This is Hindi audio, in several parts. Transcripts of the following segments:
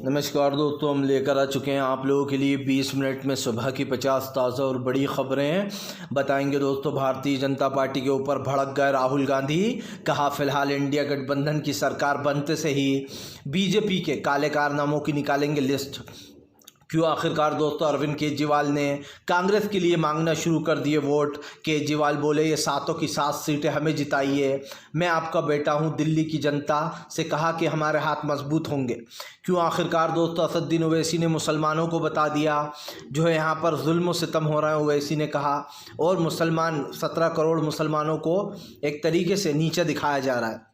नमस्कार दोस्तों, हम लेकर आ चुके हैं आप लोगों के लिए 20 मिनट में सुबह की 50 ताज़ा और बड़ी खबरें हैं। बताएंगे दोस्तों, भारतीय जनता पार्टी के ऊपर भड़क गए राहुल गांधी। कहा फिलहाल इंडिया गठबंधन की सरकार बनते से ही बीजेपी के काले कारनामों की निकालेंगे लिस्ट। क्यों आखिरकार दोस्तों अरविंद केजरीवाल ने कांग्रेस के लिए मांगना शुरू कर दिए वोट। केजरीवाल बोले ये सातों की 7 सीटें हमें जिताइए, मैं आपका बेटा हूं। दिल्ली की जनता से कहा कि हमारे हाथ मजबूत होंगे। क्यों आखिरकार दोस्तों असदुद्दीन ओवैसी ने मुसलमानों को बता दिया जो है यहाँ पर जुल्म सितम हो रहा है, ओवैसी ने कहा। और मुसलमान 17 करोड़ मुसलमानों को एक तरीके से नीचे दिखाया जा रहा है।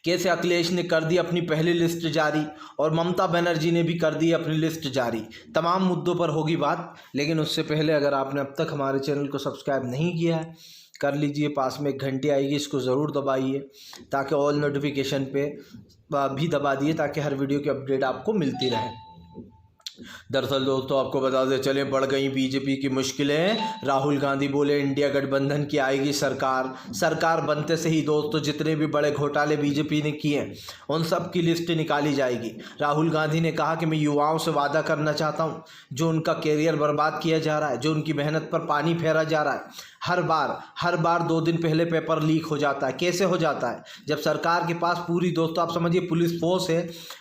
कैसे अखिलेश ने कर दी अपनी पहली लिस्ट जारी और ममता बनर्जी ने भी कर दी अपनी लिस्ट जारी। तमाम मुद्दों पर होगी बात, लेकिन उससे पहले अगर आपने अब तक हमारे चैनल को सब्सक्राइब नहीं किया है कर लीजिए। पास में एक घंटी आएगी, इसको ज़रूर दबाइए ताकि ऑल नोटिफिकेशन पे भी दबा दिए ताकि हर वीडियो की अपडेट आपको मिलती रहे। दरअसल दोस्तों आपको बता दें चले, बढ़ गई बीजेपी की मुश्किलें। राहुल गांधी बोले इंडिया गठबंधन की आएगी सरकार। सरकार बनते से ही दोस्तों जितने भी बड़े घोटाले बीजेपी ने किए उन सब की लिस्ट निकाली जाएगी। राहुल गांधी ने कहा कि मैं युवाओं से वादा करना चाहता हूं, जो उनका कैरियर बर्बाद किया जा रहा है, जो उनकी मेहनत पर पानी फेरा जा रहा है। हर बार 2 दिन पहले पेपर लीक हो जाता है। कैसे हो जाता है? जब सरकार के पास पूरी दोस्तों आप समझिए पुलिस फोर्स है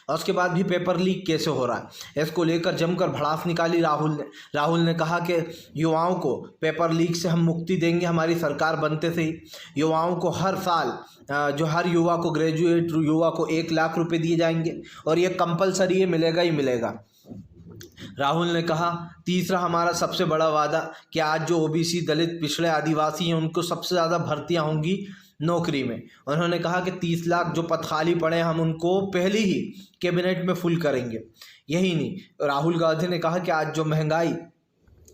और उसके बाद भी पेपर लीक कैसे हो रहा है। इसको लेकर जमकर भड़ास निकाली राहुल ने कहा कि युवाओं को पेपर लीक से हम मुक्ति देंगे हमारी सरकार बनते से ही। युवाओं को हर साल जो हर युवा को ग्रेजुएट युवा को 1 लाख रुपए दिए जाएंगे और ये कंपलसरी है, मिलेगा ही मिलेगा। राहुल ने कहा तीसरा हमारा सबसे बड़ा वादा कि आज जो ओबीसी दलित पिछड़े आदिवासी हैं उनको सबसे ज़्यादा भर्तियां होंगी नौकरी में। उन्होंने कहा कि 30 लाख जो पद खाली पड़े हम उनको पहले ही कैबिनेट में फुल करेंगे। यही नहीं, राहुल गांधी ने कहा कि आज जो महंगाई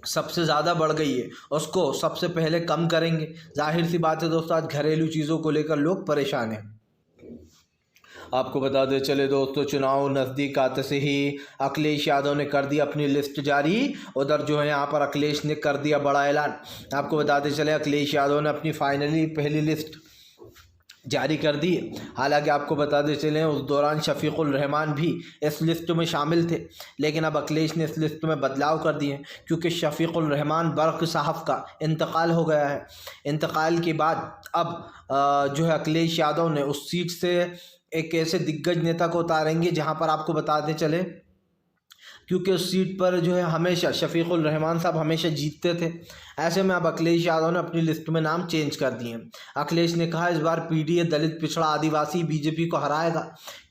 सबसे ज़्यादा बढ़ गई है उसको सबसे पहले कम करेंगे। जाहिर सी बात है दोस्तों आज घरेलू चीज़ों को लेकर लोग परेशान हैं। आपको बता दें चले दोस्तों, चुनाव नज़दीक आते से ही अखिलेश यादव ने कर दी अपनी लिस्ट जारी। उधर जो है यहाँ पर अखिलेश ने कर दिया बड़ा ऐलान। आपको बताते चले अखिलेश यादव ने अपनी फाइनली पहली लिस्ट जारी कर दी। हालांकि आपको बताते चले उस दौरान शफीकुल रहमान भी इस लिस्ट में शामिल थे, लेकिन अब अखिलेश ने इस लिस्ट में बदलाव कर दिए क्योंकि शफीकुल रहमान बर्क साहब का इंतकाल हो गया है। इंतकाल के बाद अब जो है अखिलेश यादव ने उस सीट से एक ऐसे दिग्गज नेता को उतारेंगे जहां पर आपको बताते चले क्योंकि उस सीट पर जो है हमेशा शफीकुल रहमान साहब हमेशा जीतते थे। ऐसे में अब अखिलेश यादव ने अपनी लिस्ट में नाम चेंज कर दिए। अखिलेश ने कहा इस बार पीडीए दलित पिछड़ा आदिवासी बीजेपी को हराएगा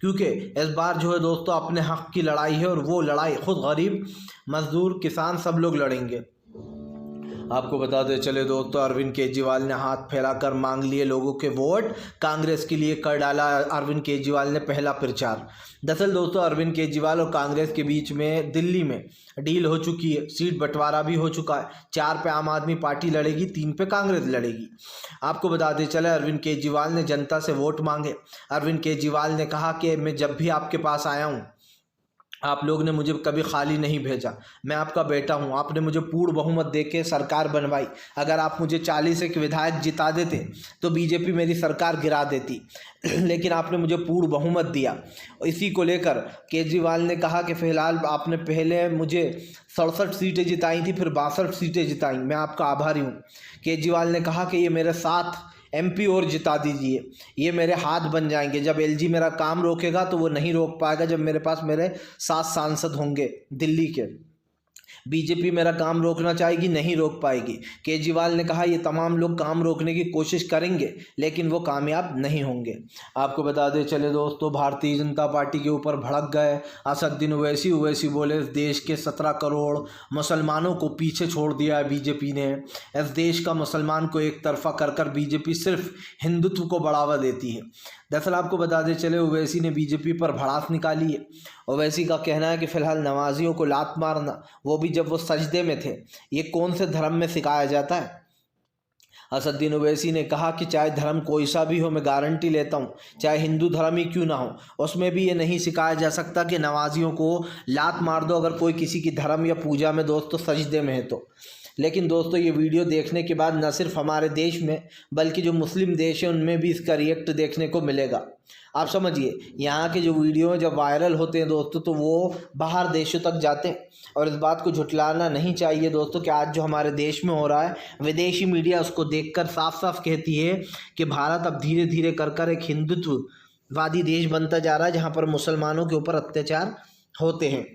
क्योंकि इस बार जो है दोस्तों अपने हक की लड़ाई है और वो लड़ाई खुद गरीब मजदूर किसान सब लोग लड़ेंगे। आपको बताते चले दोस्तों अरविंद केजरीवाल ने हाथ फैलाकर मांग लिए लोगों के वोट। कांग्रेस के लिए कर डाला अरविंद केजरीवाल ने पहला प्रचार। दरअसल दोस्तों अरविंद केजरीवाल और कांग्रेस के बीच में दिल्ली में डील हो चुकी है, सीट बंटवारा भी हो चुका है। 4 पे आम आदमी पार्टी लड़ेगी, 3 पे कांग्रेस लड़ेगी। आपको बताते चले अरविंद केजरीवाल ने जनता से वोट मांगे। अरविंद केजरीवाल ने कहा कि मैं जब भी आपके पास आया हूँ आप लोग ने मुझे कभी खाली नहीं भेजा, मैं आपका बेटा हूं। आपने मुझे पूर्ण बहुमत देके सरकार बनवाई। अगर आप मुझे 40 एक विधायक जिता देते तो बीजेपी मेरी सरकार गिरा देती, लेकिन आपने मुझे पूर्ण बहुमत दिया। इसी को लेकर केजरीवाल ने कहा कि फिलहाल आपने पहले मुझे 67 सीटें जिताई थी, फिर 62 सीटें जिताई, मैं आपका आभारी हूँ। केजरीवाल ने कहा कि ये मेरे 7 MP और जिता दीजिए, ये मेरे हाथ बन जाएंगे। जब LG मेरा काम रोकेगा तो वो नहीं रोक पाएगा, जब मेरे पास मेरे 7 सांसद होंगे दिल्ली के। बीजेपी मेरा काम रोकना चाहेगी, नहीं रोक पाएगी। केजरीवाल ने कहा ये तमाम लोग काम रोकने की कोशिश करेंगे लेकिन वो कामयाब नहीं होंगे। आपको बता दें चले दोस्तों भारतीय जनता पार्टी के ऊपर भड़क गए असदुद्दीन ओवैसी बोले इस देश के 17 करोड़ मुसलमानों को पीछे छोड़ दिया है बीजेपी ने। इस देश का मुसलमान को एक तरफा कर बीजेपी सिर्फ हिंदुत्व को बढ़ावा देती है। दरअसल आपको बताते चले ओवैसी ने बीजेपी पर भड़ास निकाली है। ओवैसी का कहना है कि फिलहाल नमाजियों को लात मारना, वो भी जब वो सजदे में थे, ये कौन से धर्म में सिखाया जाता है। असदुद्दीन ओवैसी ने कहा कि चाहे धर्म कोई सा भी हो, मैं गारंटी लेता हूँ चाहे हिंदू धर्म ही क्यों ना हो, उसमें भी ये नहीं सिखाया जा सकता कि नमाजियों को लात मार दो अगर कोई किसी की धर्म या पूजा में दोस्तों सजदे में है तो। लेकिन दोस्तों ये वीडियो देखने के बाद न सिर्फ हमारे देश में बल्कि जो मुस्लिम देश हैं उनमें भी इसका रिएक्ट देखने को मिलेगा। आप समझिए, यहाँ के जो वीडियो जब वायरल होते हैं दोस्तों तो वो बाहर देशों तक जाते हैं। और इस बात को झुटलाना नहीं चाहिए दोस्तों कि आज जो हमारे देश में हो रहा है, विदेशी मीडिया उसको देखकर साफ साफ कहती है कि भारत अब धीरे धीरे कर एक हिंदुत्ववादी देश बनता जा रहा है, जहाँ पर मुसलमानों के ऊपर अत्याचार होते हैं।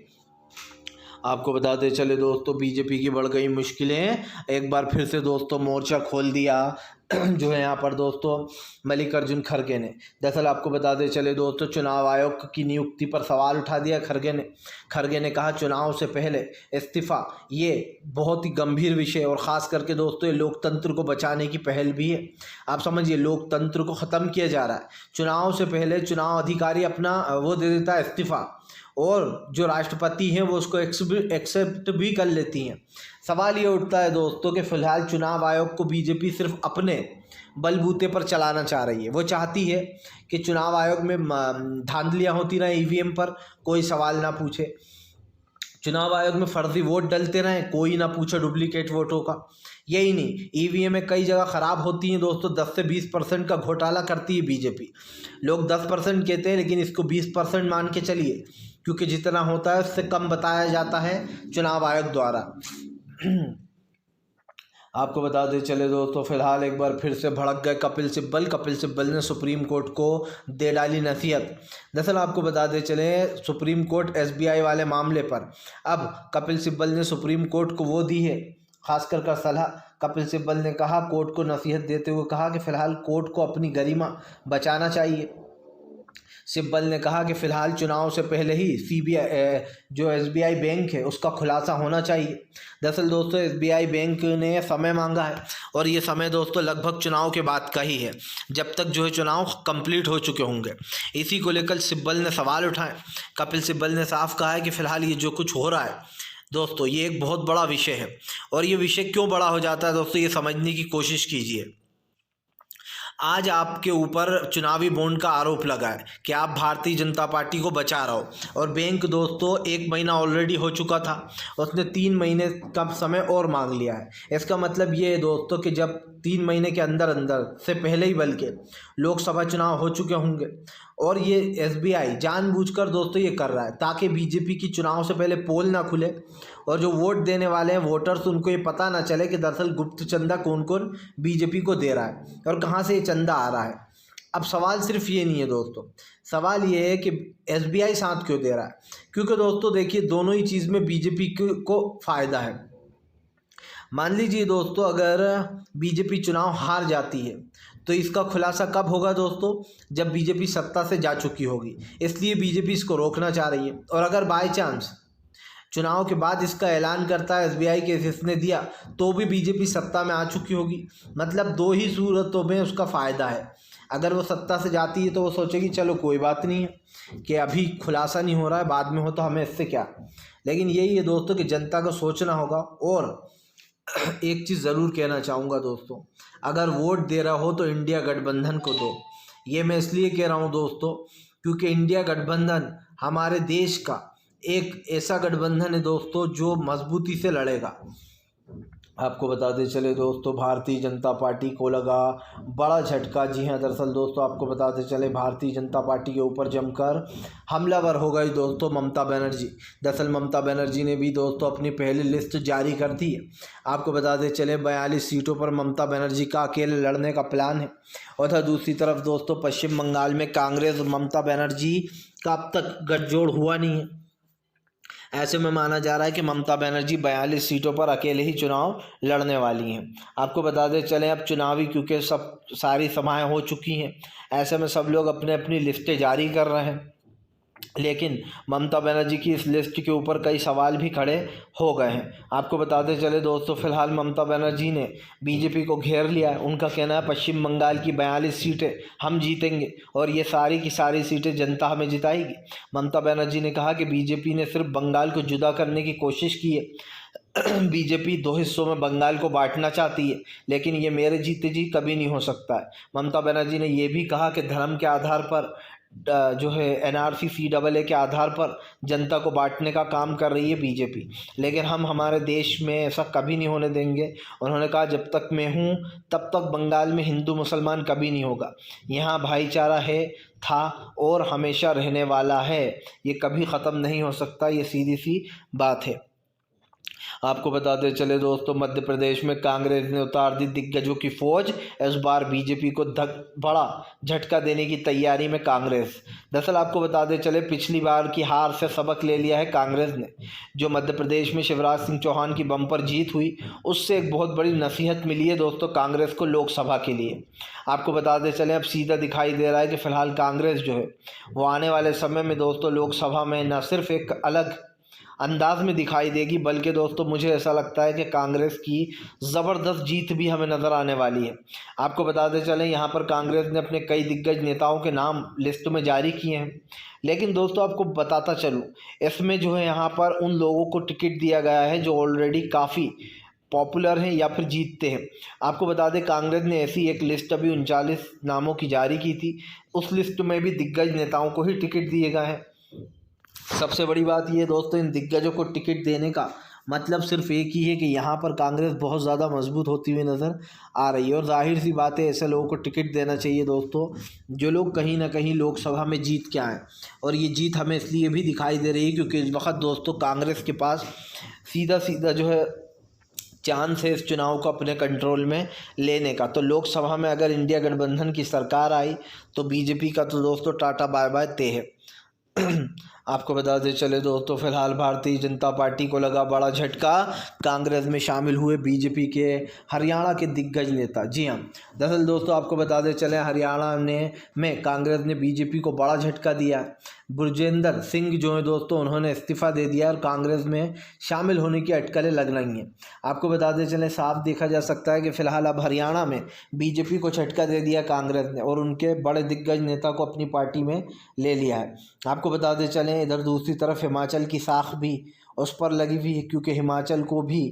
आपको बताते चले दोस्तों, बीजेपी की बढ़ गई मुश्किलें, एक बार फिर से दोस्तों मोर्चा खोल दिया जो है यहाँ पर दोस्तों मल्लिकार्जुन खड़गे ने। दरअसल आपको बताते चले दोस्तों, चुनाव आयोग की नियुक्ति पर सवाल उठा दिया खड़गे ने कहा चुनाव से पहले इस्तीफा ये बहुत ही गंभीर विषय और ख़ास करके दोस्तों ये लोकतंत्र को बचाने की पहल भी है। आप समझिए, लोकतंत्र को ख़त्म किया जा रहा है। चुनाव से पहले चुनाव अधिकारी अपना वो दे देता है इस्तीफ़ा, और जो राष्ट्रपति हैं वो उसको एक्सेप्ट भी कर लेती हैं। सवाल ये उठता है दोस्तों कि फ़िलहाल चुनाव आयोग को बीजेपी सिर्फ अपने बलबूते पर चलाना चाह रही है। वो चाहती है कि चुनाव आयोग में धांधलियाँ होती रहें, ईवीएम पर कोई सवाल ना पूछे, चुनाव आयोग में फर्जी वोट डलते रहें, कोई ना पूछे डुप्लीकेट वोटों का। यही नहीं, ईवीएम में कई जगह ख़राब होती हैं दोस्तों, 10 से 20% का घोटाला करती है बीजेपी। लोग 10% कहते हैं लेकिन इसको 20% मान के चलिए, क्योंकि जितना होता है उससे कम बताया जाता है चुनाव आयोग द्वारा। आपको बता दें चले दोस्तों, फिलहाल एक बार फिर से भड़क गए कपिल सिब्बल ने सुप्रीम कोर्ट को दे डाली नसीहत। दरअसल आपको बताते चले, सुप्रीम कोर्ट एसबीआई वाले मामले पर अब कपिल सिब्बल ने सुप्रीम कोर्ट को वो दी है खासकर का सलाह। कपिल सिब्बल ने कहा, कोर्ट को नसीहत देते हुए कहा कि फ़िलहाल कोर्ट को अपनी गरिमा बचाना चाहिए। सिब्बल ने कहा कि फ़िलहाल चुनाव से पहले ही सीबीआई जो एसबीआई बैंक है उसका खुलासा होना चाहिए। दरअसल दोस्तों एसबीआई बैंक ने समय मांगा है और ये समय दोस्तों लगभग चुनाव के बाद का ही है, जब तक जो है चुनाव कंप्लीट हो चुके होंगे। इसी को लेकर सिब्बल ने सवाल उठाए। कपिल सिब्बल ने साफ कहा है कि फ़िलहाल ये जो कुछ हो रहा है दोस्तों ये एक बहुत बड़ा विषय है, और ये विषय क्यों बड़ा हो जाता है दोस्तों ये समझने की कोशिश कीजिए। आज आपके ऊपर चुनावी बॉन्ड का आरोप लगा है कि आप भारतीय जनता पार्टी को बचा रहे हो, और बैंक दोस्तों 1 महीना ऑलरेडी हो चुका था, उसने 3 महीने का समय और मांग लिया है। इसका मतलब ये है दोस्तों कि जब 3 महीने के अंदर से पहले ही बल्कि लोकसभा चुनाव हो चुके होंगे, और ये एसबीआई जानबूझकर दोस्तों ये कर रहा है ताकि बीजेपी की चुनाव से पहले पोल ना खुले, और जो वोट देने वाले हैं वोटर्स उनको ये पता ना चले कि दरअसल गुप्त चंदा कौन कौन बीजेपी को दे रहा है और कहाँ से ये चंदा आ रहा है। अब सवाल सिर्फ ये नहीं है दोस्तों, सवाल ये है कि एसबीआई साथ क्यों दे रहा है, क्योंकि दोस्तों देखिए दोनों ही चीज़ में बीजेपी को फ़ायदा है। मान लीजिए दोस्तों अगर बीजेपी चुनाव हार जाती है तो इसका खुलासा कब होगा दोस्तों, जब बीजेपी सत्ता से जा चुकी होगी। इसलिए बीजेपी इसको रोकना चाह रही है, और अगर बाय चांस चुनाव के बाद इसका ऐलान करता है एसबीआई के इसने दिया तो भी बीजेपी सत्ता में आ चुकी होगी। मतलब 2 ही सूरतों में उसका फ़ायदा है। अगर वो सत्ता से जाती है तो वो सोचेगी चलो कोई बात नहीं है कि अभी खुलासा नहीं हो रहा है, बाद में हो तो हमें इससे क्या। लेकिन यही है दोस्तों कि जनता को सोचना होगा। और एक चीज़ ज़रूर कहना चाहूँगा दोस्तों, अगर वोट दे रहा हो तो इंडिया गठबंधन को दो। ये मैं इसलिए कह रहा हूँ दोस्तों क्योंकि इंडिया गठबंधन हमारे देश का एक ऐसा गठबंधन है दोस्तों जो मजबूती से लड़ेगा। आपको बताते चले दोस्तों, भारतीय जनता पार्टी को लगा बड़ा झटका। जी हाँ, दरअसल दोस्तों आपको बताते चले भारतीय जनता पार्टी के ऊपर जमकर हमलावर हो गई दोस्तों ममता बनर्जी। दरअसल ममता बनर्जी ने भी दोस्तों अपनी पहली लिस्ट जारी कर दी है। आपको बताते चले 42 सीटों पर ममता बनर्जी का अकेले लड़ने का प्लान है। और दूसरी तरफ दोस्तों पश्चिम बंगाल में कांग्रेस और ममता बनर्जी का अब तक गठजोड़ हुआ नहीं है। ऐसे में माना जा रहा है कि ममता बनर्जी 42 सीटों पर अकेले ही चुनाव लड़ने वाली हैं। आपको बताते चलें अब चुनावी क्योंकि सारी सभाएं हो चुकी हैं, ऐसे में सब लोग अपने अपनी लिस्टें जारी कर रहे हैं। लेकिन ममता बनर्जी की इस लिस्ट के ऊपर कई सवाल भी खड़े हो गए हैं। आपको बताते चले दोस्तों, फिलहाल ममता बनर्जी ने बीजेपी को घेर लिया है। उनका कहना है पश्चिम बंगाल की 42 सीटें हम जीतेंगे और ये सारी की सारी सीटें जनता हमें जिताएगी। ममता बनर्जी ने कहा कि बीजेपी ने सिर्फ बंगाल को जुदा करने की कोशिश की है। बीजेपी 2 हिस्सों में बंगाल को बांटना चाहती है, लेकिन ये मेरे जीते जी कभी नहीं हो सकता है। ममता बनर्जी ने यह भी कहा कि धर्म के आधार पर जो है NRC CAA के आधार पर जनता को बांटने का काम कर रही है बीजेपी, लेकिन हम हमारे देश में ऐसा कभी नहीं होने देंगे। उन्होंने कहा जब तक मैं हूँ तब तक बंगाल में हिंदू मुसलमान कभी नहीं होगा, यहाँ भाईचारा है, था और हमेशा रहने वाला है, ये कभी ख़त्म नहीं हो सकता, ये सीधी सी बात है। आपको बताते चले दोस्तों, मध्य प्रदेश में कांग्रेस ने उतार दी दिग्गजों की फौज। इस बार बीजेपी को बड़ा झटका देने की तैयारी में कांग्रेस। दरअसल आपको बताते चले, पिछली बार की हार से सबक ले लिया है कांग्रेस ने। जो मध्य प्रदेश में शिवराज सिंह चौहान की बम्पर जीत हुई, उससे एक बहुत बड़ी नसीहत मिली है दोस्तों कांग्रेस को लोकसभा के लिए। आपको बताते चले, अब सीधा दिखाई दे रहा है कि फ़िलहाल कांग्रेस जो है वो आने वाले समय में दोस्तों लोकसभा में न सिर्फ एक अलग अंदाज में दिखाई देगी, बल्कि दोस्तों मुझे ऐसा लगता है कि कांग्रेस की ज़बरदस्त जीत भी हमें नज़र आने वाली है। आपको बताते चलें, यहाँ पर कांग्रेस ने अपने कई दिग्गज नेताओं के नाम लिस्ट में जारी किए हैं, लेकिन दोस्तों आपको बताता चलूँ, इसमें जो है यहाँ पर उन लोगों को टिकट दिया गया है जो ऑलरेडी काफ़ी पॉपुलर हैं या फिर जीतते हैं। आपको बता दें, कांग्रेस ने ऐसी एक लिस्ट अभी 39 नामों की जारी की थी, उस लिस्ट में भी दिग्गज नेताओं को ही टिकट दिए गए हैं। सबसे बड़ी बात ये दोस्तों, इन दिग्गजों को टिकट देने का मतलब सिर्फ एक ही है कि यहाँ पर कांग्रेस बहुत ज़्यादा मजबूत होती हुई नज़र आ रही है, और जाहिर सी बात है ऐसे लोगों को टिकट देना चाहिए दोस्तों जो लोग कहीं ना कहीं लोकसभा में जीत के आए। और ये जीत हमें इसलिए भी दिखाई दे रही है क्योंकि इस वक्त दोस्तों कांग्रेस के पास सीधा जो है चांस है इस चुनाव को अपने कंट्रोल में लेने का। तो लोकसभा में अगर इंडिया गठबंधन की सरकार आई तो बीजेपी का तो दोस्तों टाटा बाय बाय तय है। आपको बताते चले दोस्तों, फिलहाल भारतीय जनता पार्टी को लगा बड़ा झटका, कांग्रेस में शामिल हुए बीजेपी के हरियाणा के दिग्गज नेता। जी हाँ, दरअसल दोस्तों आपको बताते चले, हरियाणा में कांग्रेस ने बीजेपी को बड़ा झटका दिया। बुरजेंद्र सिंह जो है दोस्तों, उन्होंने इस्तीफ़ा दे दिया और कांग्रेस में शामिल होने की अटकलें लग रही हैं। आपको बताते चले, साफ देखा जा सकता है कि फ़िलहाल अब हरियाणा में बीजेपी को झटका दे दिया कांग्रेस ने और उनके बड़े दिग्गज नेता को अपनी पार्टी में ले लिया है। आपको बताते चलें, इधर दूसरी तरफ हिमाचल की साख भी उस पर लगी हुई है, क्योंकि हिमाचल को भी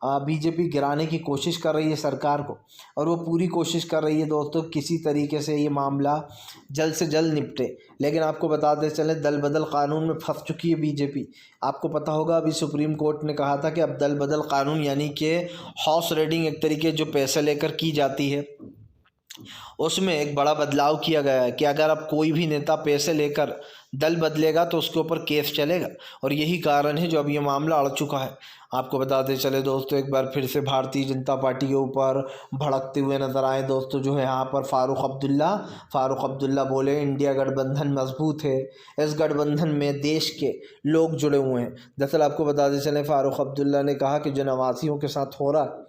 बीजेपी गिराने की कोशिश कर रही है सरकार को, और वो पूरी कोशिश कर रही है दोस्तों किसी तरीके से ये मामला जल्द से जल्द निपटे। लेकिन आपको बताते चलें, दल बदल कानून में फंस चुकी है बीजेपी। आपको पता होगा, अभी सुप्रीम कोर्ट ने कहा था कि अब दल बदल कानून यानी कि हॉर्स रेडिंग एक तरीके जो पैसे लेकर की जाती है, उसमें एक बड़ा बदलाव किया गया है कि अगर अब कोई भी नेता पैसे लेकर दल बदलेगा तो उसके ऊपर केस चलेगा, और यही कारण है जो अब ये मामला अड़ चुका है। आपको बताते चले दोस्तों, एक बार फिर से भारतीय जनता पार्टी के ऊपर भड़कते हुए नज़र आए दोस्तों जो है यहाँ पर फारूक अब्दुल्ला बोले इंडिया गठबंधन मजबूत है, इस गठबंधन में देश के लोग जुड़े हुए हैं। दरअसल आपको बताते चले, फारूक अब्दुल्ला ने कहा कि जो नवासियों के साथ हो रहा है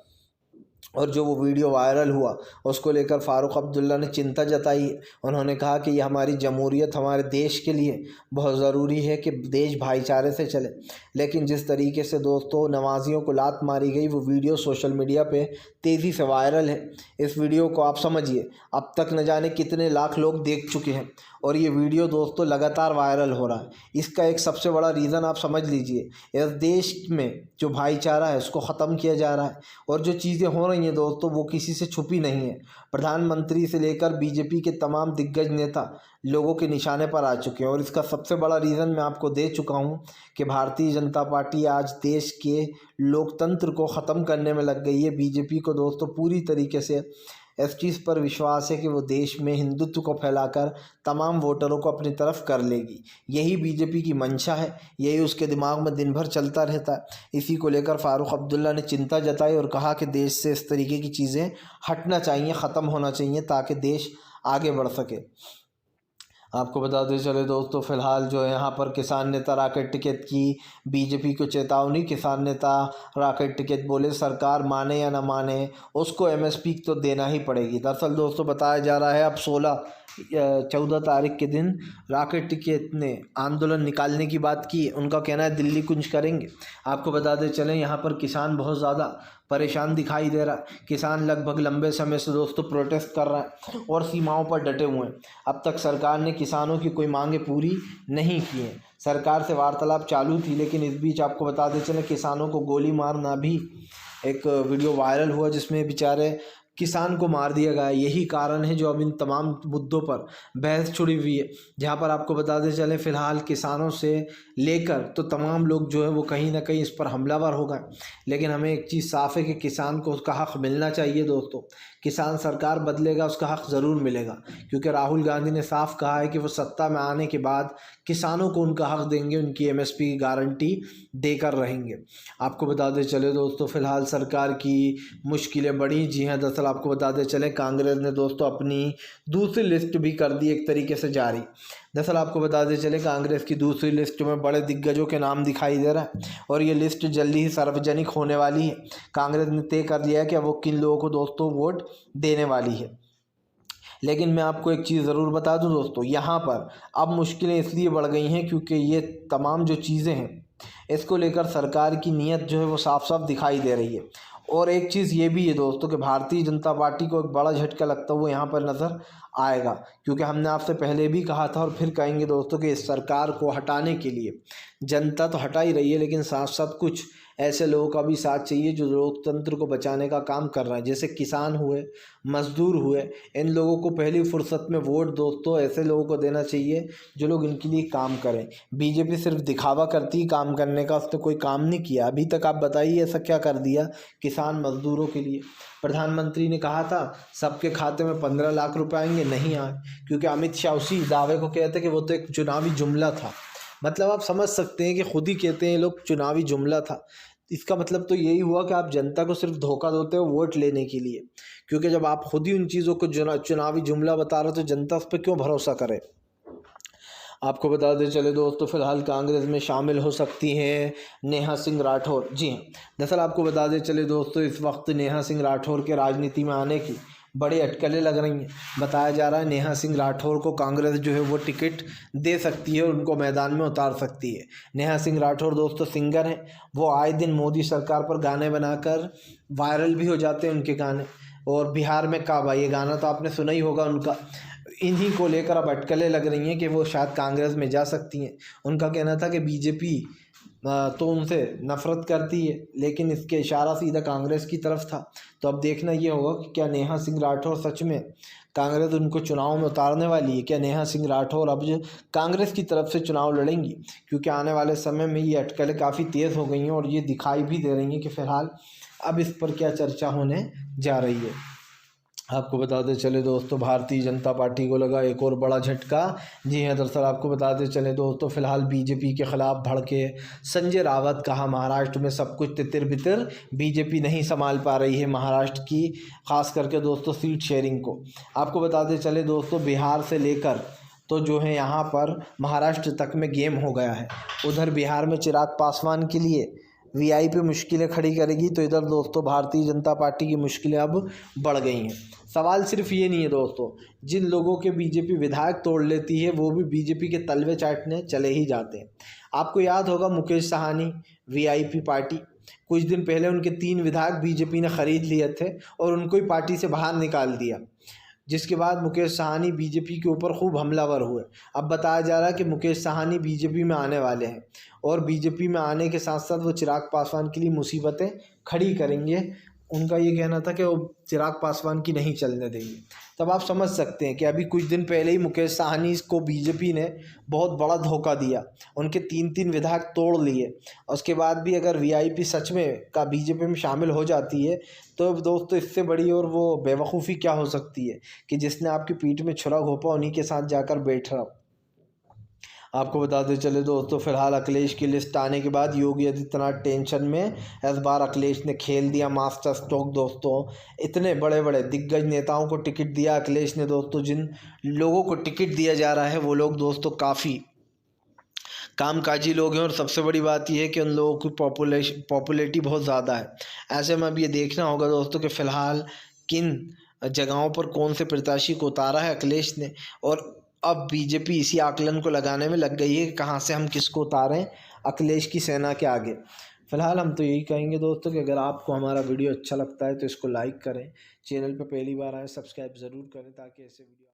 और जो वो वीडियो वायरल हुआ उसको लेकर फारूक अब्दुल्ला ने चिंता जताई। उन्होंने कहा कि ये हमारी जमहूरियत, हमारे देश के लिए बहुत ज़रूरी है कि देश भाईचारे से चले। लेकिन जिस तरीके से दोस्तों नवाजियों को लात मारी गई, वो वीडियो सोशल मीडिया पे तेज़ी से वायरल है। इस वीडियो को आप समझिए, अब तक न जाने कितने लाख लोग देख चुके हैं और ये वीडियो दोस्तों लगातार वायरल हो रहा है। इसका एक सबसे बड़ा रीज़न आप समझ लीजिए, इस देश में जो भाईचारा है उसको ख़त्म किया जा रहा है, और जो चीज़ें हो रही हैं दोस्तों वो किसी से छुपी नहीं है। प्रधानमंत्री से लेकर बीजेपी के तमाम दिग्गज नेता लोगों के निशाने पर आ चुके हैं, और इसका सबसे बड़ा रीज़न मैं आपको दे चुका हूं कि भारतीय जनता पार्टी आज देश के लोकतंत्र को ख़त्म करने में लग गई है। बीजेपी को दोस्तों पूरी तरीके से इस चीज़ पर विश्वास है कि वो देश में हिंदुत्व को फैलाकर तमाम वोटरों को अपनी तरफ कर लेगी। यही बीजेपी की मंशा है, यही उसके दिमाग में दिन भर चलता रहता है। इसी को लेकर फारूक अब्दुल्ला ने चिंता जताई और कहा कि देश से इस तरीके की चीज़ें हटना चाहिए, ख़त्म होना चाहिए, ताकि देश आगे बढ़ सके। आपको बताते चले दोस्तों, फिलहाल जो है यहाँ पर किसान नेता राकेट टिकैत की बीजेपी को चेतावनी। किसान नेता राकेट टिकैत बोले सरकार माने या ना माने उसको एमएसपी तो देना ही पड़ेगी। दरअसल दोस्तों बताया जा रहा है अब 14 तारीख के दिन राकेट टिकैत ने आंदोलन निकालने की बात की। उनका कहना है दिल्ली कुंज करेंगे। आपको बताते चलें यहाँ पर किसान बहुत ज़्यादा परेशान दिखाई दे रहा है। किसान लगभग लंबे समय से दोस्तों प्रोटेस्ट कर रहा है और सीमाओं पर डटे हुए हैं। अब तक सरकार ने किसानों की कोई मांगें पूरी नहीं की हैं। सरकार से वार्तालाप चालू थी, लेकिन इस बीच आपको बताते चलें किसानों को गोली मारना भी एक वीडियो वायरल हुआ, जिसमें बेचारे किसान को मार दिया गया। यही कारण है जो अब इन तमाम मुद्दों पर बहस छुड़ी हुई है, जहाँ पर आपको बताते चले फ़िलहाल किसानों से लेकर तो तमाम लोग जो है वो कहीं ना कहीं इस पर हमलावर हो गए। लेकिन हमें एक चीज़ साफ़ है कि किसान को उसका हक़ मिलना चाहिए दोस्तों। किसान सरकार बदलेगा, उसका हक़ ज़रूर मिलेगा, क्योंकि राहुल गांधी ने साफ कहा है कि वो सत्ता में आने के बाद किसानों को उनका हक़ देंगे, उनकी MSP की गारंटी देकर रहेंगे। आपको बताते चले दोस्तों फ़िलहाल सरकार की मुश्किलें बढ़ी। जी हाँ, दरअसल आपको बताते चले कांग्रेस ने दोस्तों अपनी दूसरी लिस्ट भी कर दी एक तरीके से जारी। दरअसल आपको बताते चले कांग्रेस की दूसरी लिस्ट में बड़े दिग्गजों के नाम दिखाई दे रहा है और ये लिस्ट जल्दी ही सार्वजनिक होने वाली है। कांग्रेस ने तय कर लिया है कि वो किन लोगों को दोस्तों वोट देने वाली है। लेकिन मैं आपको एक चीज़ ज़रूर बता दूं दोस्तों, यहाँ पर अब मुश्किलें इसलिए बढ़ गई हैं क्योंकि ये तमाम जो चीज़ें हैं इसको लेकर सरकार की नीयत जो है वो साफ साफ दिखाई दे रही है। और एक चीज़ ये भी है दोस्तों कि भारतीय जनता पार्टी को एक बड़ा झटका लगता हुआ यहाँ पर नज़र आएगा, क्योंकि हमने आपसे पहले भी कहा था और फिर कहेंगे दोस्तों कि इस सरकार को हटाने के लिए जनता तो हटा ही रही है, लेकिन साथ साथ कुछ ऐसे लोगों का भी साथ चाहिए जो लोकतंत्र को बचाने का काम कर रहा है। जैसे किसान हुए, मजदूर हुए, इन लोगों को पहली फुर्सत में वोट दोस्तों ऐसे लोगों को देना चाहिए जो लोग इनके लिए काम करें। बीजेपी सिर्फ दिखावा करती है काम करने का, उसने कोई काम नहीं किया अभी तक। आप बताइए ऐसा क्या कर दिया किसान मजदूरों के लिए? प्रधानमंत्री ने कहा था सबके खाते में 15 लाख रुपए आएंगे, नहीं आए, क्योंकि अमित शाह उसी दावे को कहते कि वो तो एक चुनावी जुमला था। मतलब आप समझ सकते हैं कि खुद ही कहते हैं लोग चुनावी जुमला था। इसका मतलब तो यही हुआ कि आप जनता को सिर्फ धोखा देते हो वोट लेने के लिए, क्योंकि जब आप खुद ही उन चीज़ों को चुनावी जुमला बता रहे हो तो जनता उस पर क्यों भरोसा करे। आपको बताते चले दोस्तों फ़िलहाल कांग्रेस में शामिल हो सकती हैं नेहा सिंह राठौर। जी हाँ, दरअसल आपको बताते चले दोस्तों इस वक्त नेहा सिंह राठौर के राजनीति में आने की बड़ी अटकलें लग रही हैं। बताया जा रहा है नेहा सिंह राठौर को कांग्रेस जो है वो टिकट दे सकती है और उनको मैदान में उतार सकती है। नेहा सिंह राठौर दोस्तों सिंगर हैं, वो आए दिन मोदी सरकार पर गाने बनाकर वायरल भी हो जाते हैं उनके गाने। और बिहार में काबा, ये गाना तो आपने सुना ही होगा उनका। इन्हीं को लेकर अब अटकलें लग रही हैं कि वो शायद कांग्रेस में जा सकती हैं। उनका कहना था कि बीजेपी तो उनसे नफ़रत करती है, लेकिन इसके इशारा सीधा कांग्रेस की तरफ था। तो अब देखना ये होगा कि क्या नेहा सिंह राठौर सच में कांग्रेस उनको चुनाव में उतारने वाली है। क्या नेहा सिंह राठौर अब जो कांग्रेस की तरफ से चुनाव लड़ेंगी, क्योंकि आने वाले समय में ये अटकलें काफ़ी तेज़ हो गई हैं और ये दिखाई भी दे रही हैं कि फ़िलहाल अब इस पर क्या चर्चा होने जा रही है। आपको बताते चले दोस्तों भारतीय जनता पार्टी को लगा एक और बड़ा झटका। जी हाँ, दरअसल आपको बताते चले दोस्तों फ़िलहाल बीजेपी के ख़िलाफ़ भड़के संजय रावत। कहा महाराष्ट्र में सब कुछ तितिर बितिर, बीजेपी नहीं संभाल पा रही है महाराष्ट्र की ख़ास करके दोस्तों सीट शेयरिंग को। आपको बताते चले दोस्तों बिहार से लेकर तो जो है यहाँ पर महाराष्ट्र तक में गेम हो गया है। उधर बिहार में चिराग पासवान के लिए वीआईपी मुश्किलें खड़ी करेगी, तो इधर दोस्तों भारतीय जनता पार्टी की मुश्किलें अब बढ़ गई हैं। सवाल सिर्फ ये नहीं है दोस्तों, जिन लोगों के बीजेपी विधायक तोड़ लेती है वो भी बीजेपी के तलवे चाटने चले ही जाते हैं। आपको याद होगा मुकेश साहनी वीआईपी पार्टी, कुछ दिन पहले उनके 3 विधायक बीजेपी ने खरीद लिए थे और उनको ही पार्टी से बाहर निकाल दिया, जिसके बाद मुकेश साहनी बीजेपी के ऊपर खूब हमलावर हुए। अब बताया जा रहा है कि मुकेश साहनी बीजेपी में आने वाले हैं और बीजेपी में आने के साथ साथ वो चिराग पासवान के लिए मुसीबतें खड़ी करेंगे। उनका ये कहना था कि वो चिराग पासवान की नहीं चलने देंगे। तब आप समझ सकते हैं कि अभी कुछ दिन पहले ही मुकेश साहनी को बीजेपी ने बहुत बड़ा धोखा दिया, उनके 3 विधायक तोड़ लिए। उसके बाद भी अगर वीआईपी सच में का बीजेपी में शामिल हो जाती है तो दोस्तों इससे बड़ी और वो बेवकूफ़ी क्या हो सकती है कि जिसने आपकी पीठ में छुरा घोंपा उन्हीं के साथ जाकर बैठ रहा। आपको बताते चले दोस्तों फ़िलहाल अखिलेश की लिस्ट आने के बाद योगी आदित्यनाथ टेंशन में। इस बार अखिलेश ने खेल दिया मास्टर स्ट्रोक दोस्तों। इतने बड़े बड़े दिग्गज नेताओं को टिकट दिया अखिलेश ने दोस्तों। जिन लोगों को टिकट दिया जा रहा है वो लोग दोस्तों काफ़ी कामकाजी लोग हैं और सबसे बड़ी बात यह है कि उन लोगों की पॉपुलैरिटी बहुत ज़्यादा है। ऐसे में अब ये देखना होगा दोस्तों कि फ़िलहाल किन जगहों पर कौन से प्रत्याशी को उतारा है अखिलेश ने, और अब बीजेपी इसी आकलन को लगाने में लग गई है कि कहाँ से हम किसको उतारें अखिलेश की सेना के आगे। फ़िलहाल हम तो यही कहेंगे दोस्तों कि अगर आपको हमारा वीडियो अच्छा लगता है तो इसको लाइक करें, चैनल पर पहली बार आए सब्सक्राइब ज़रूर करें ताकि ऐसे वीडियो